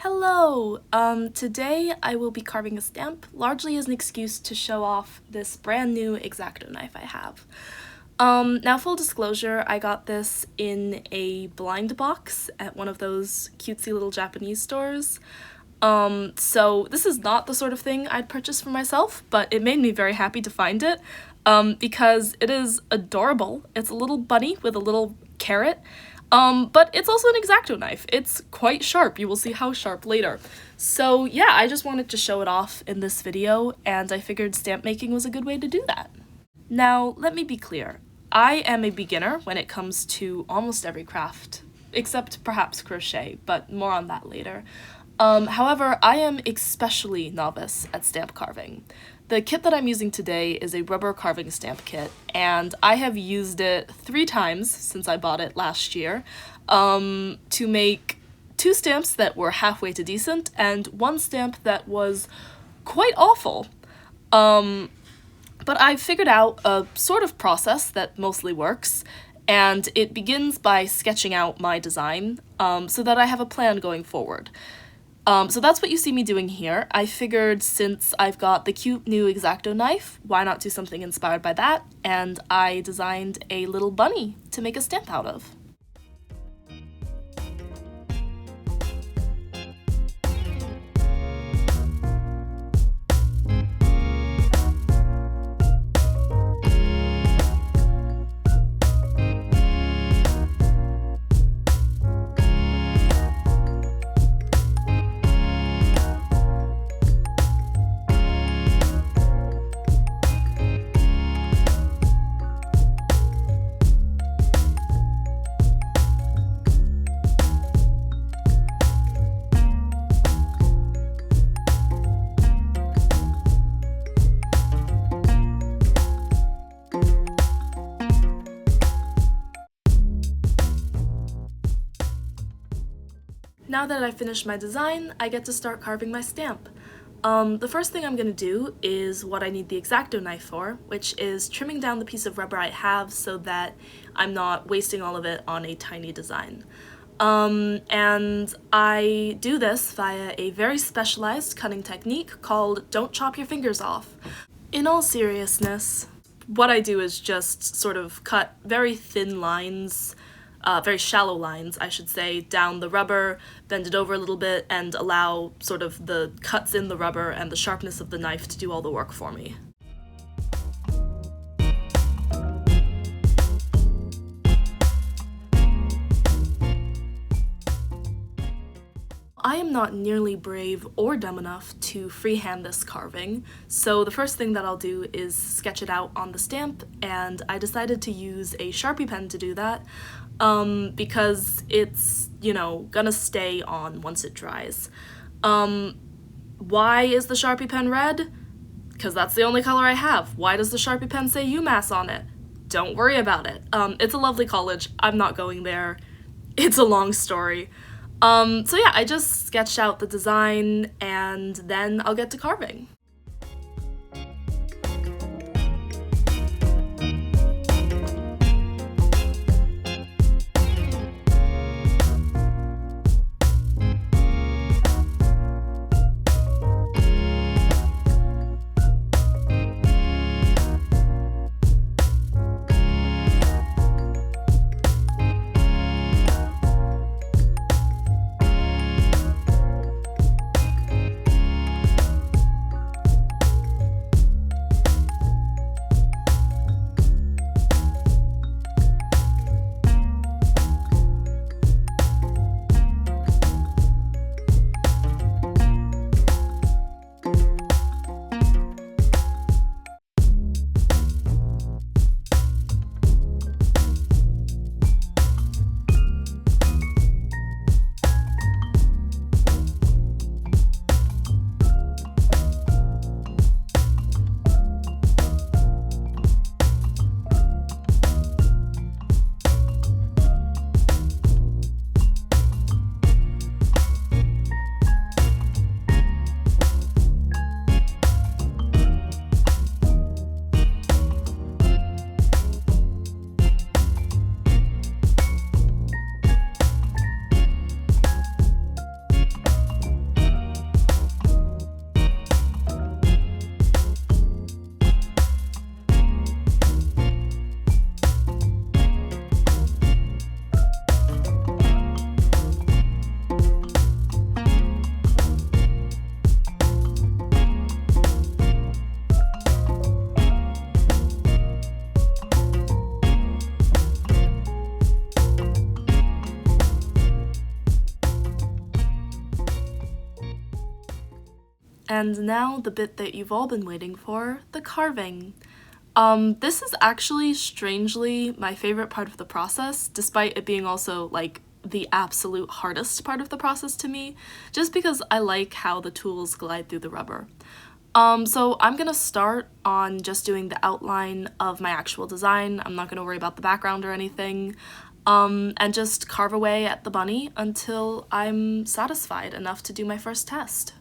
Hello! Today I will be carving a stamp, largely as an excuse to show off this brand new exacto knife I have. Now full disclosure, I got this in a blind box at one of those cutesy little Japanese stores. So this is not the sort of thing I'd purchase for myself, but it made me very happy to find it, because it is adorable. It's a little bunny with a little carrot, but it's also an exacto knife. It's quite sharp. You will see how sharp later. So yeah, I just wanted to show it off in this video, and I figured stamp making was a good way to do that. Now, let me be clear. I am a beginner when it comes to almost every craft, except perhaps crochet, but more on that later. However, I am especially novice at stamp carving. The kit that I'm using today is a rubber carving stamp kit, and I have used it 3 times since I bought it last year, to make 2 stamps that were halfway to decent, and 1 stamp that was quite awful. But I've figured out a sort of process that mostly works, and it begins by sketching out my design, so that I have a plan going forward. So that's what you see me doing here. I figured since I've got the cute new exacto knife, why not do something inspired by that, and I designed a little bunny to make a stamp out of. Now that I've finished my design, I get to start carving my stamp. The first thing I'm going to do is what I need the exacto knife for, which is trimming down the piece of rubber I have so that I'm not wasting all of it on a tiny design. And I do this via a very specialized cutting technique called "don't chop your fingers off." In all seriousness, what I do is just sort of cut very thin lines, very shallow lines, I should say, down the rubber, bend it over a little bit, and allow sort of the cuts in the rubber and the sharpness of the knife to do all the work for me. I am not nearly brave or dumb enough to freehand this carving, so the first thing that I'll do is sketch it out on the stamp, and I decided to use a Sharpie pen to do that, because it's, gonna stay on once it dries. Why is the Sharpie pen red? Because that's the only color I have. Why does the Sharpie pen say UMass on it? Don't worry about it. It's a lovely college. I'm not going there. It's a long story. So yeah, I just sketched out the design, and then I'll get to carving. And now the bit that you've all been waiting for, the carving. This is actually strangely my favorite part of the process, despite it being also like the absolute hardest part of the process to me, just because I like how the tools glide through the rubber. So I'm gonna start on just doing the outline of my actual design. I'm not gonna worry about the background or anything, and just carve away at the bunny until I'm satisfied enough to do my first test.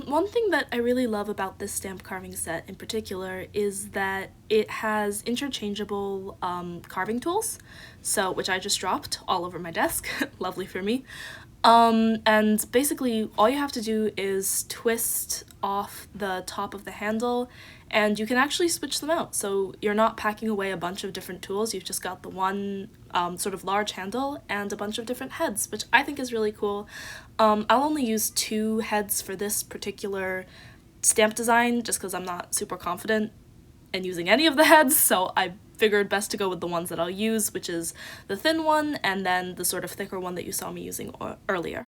One thing that I really love about this stamp carving set in particular is that it has interchangeable carving tools, so which I just dropped all over my desk, lovely for me. And basically all you have to do is twist off the top of the handle and you can actually switch them out. So you're not packing away a bunch of different tools, you've just got the one sort of large handle and a bunch of different heads, which I think is really cool. I'll only use 2 heads for this particular stamp design just because I'm not super confident in using any of the heads, so I figured best to go with the ones that I'll use, which is the thin one and then the sort of thicker one that you saw me using earlier.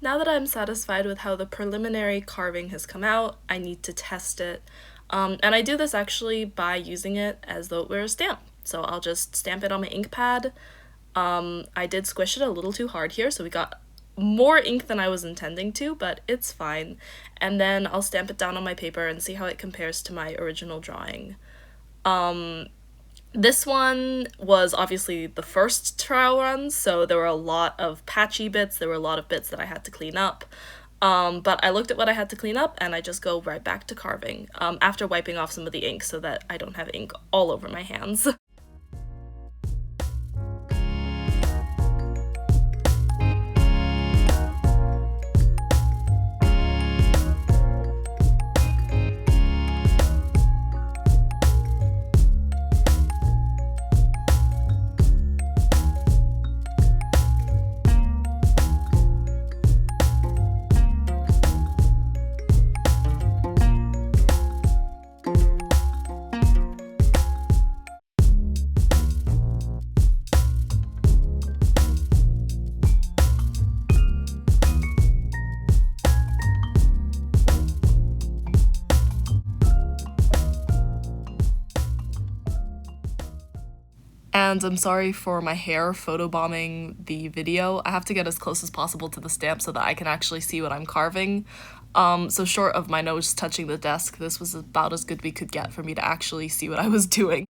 Now that I'm satisfied with how the preliminary carving has come out, I need to test it. And I do this actually by using it as though it were a stamp. So I'll just stamp it on my ink pad. I did squish it a little too hard here, so we got more ink than I was intending to, but it's fine. And then I'll stamp it down on my paper and see how it compares to my original drawing. This one was obviously the first trial run, so there were a lot of patchy bits, there were a lot of bits that I had to clean up. But I looked at what I had to clean up and I just go right back to carving, after wiping off some of the ink so that I don't have ink all over my hands. And I'm sorry for my hair photobombing the video. I have to get as close as possible to the stamp so that I can actually see what I'm carving. So short of my nose touching the desk, this was about as good we could get for me to actually see what I was doing.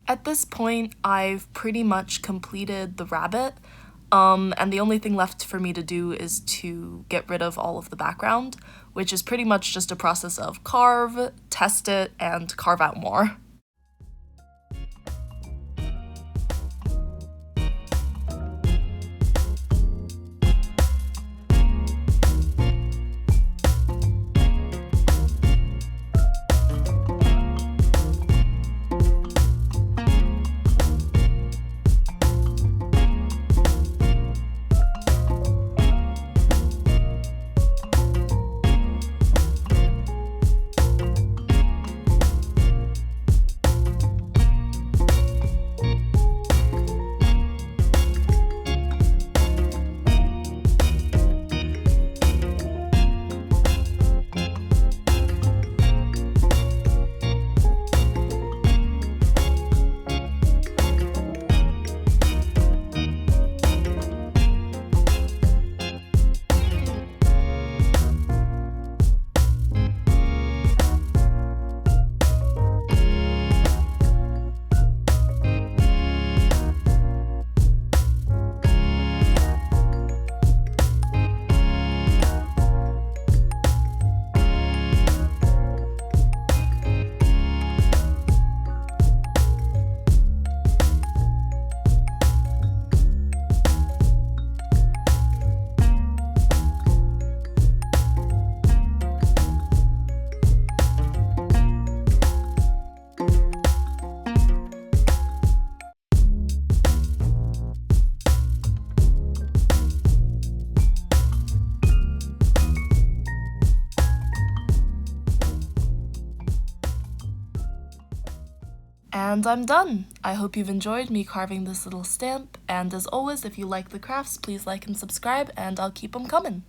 At this point, I've pretty much completed the rabbit, and the only thing left for me to do is to get rid of all of the background, which is pretty much just a process of carve, test it, and carve out more. And I'm done! I hope you've enjoyed me carving this little stamp, and as always, if you like the crafts, please like and subscribe, and I'll keep them coming!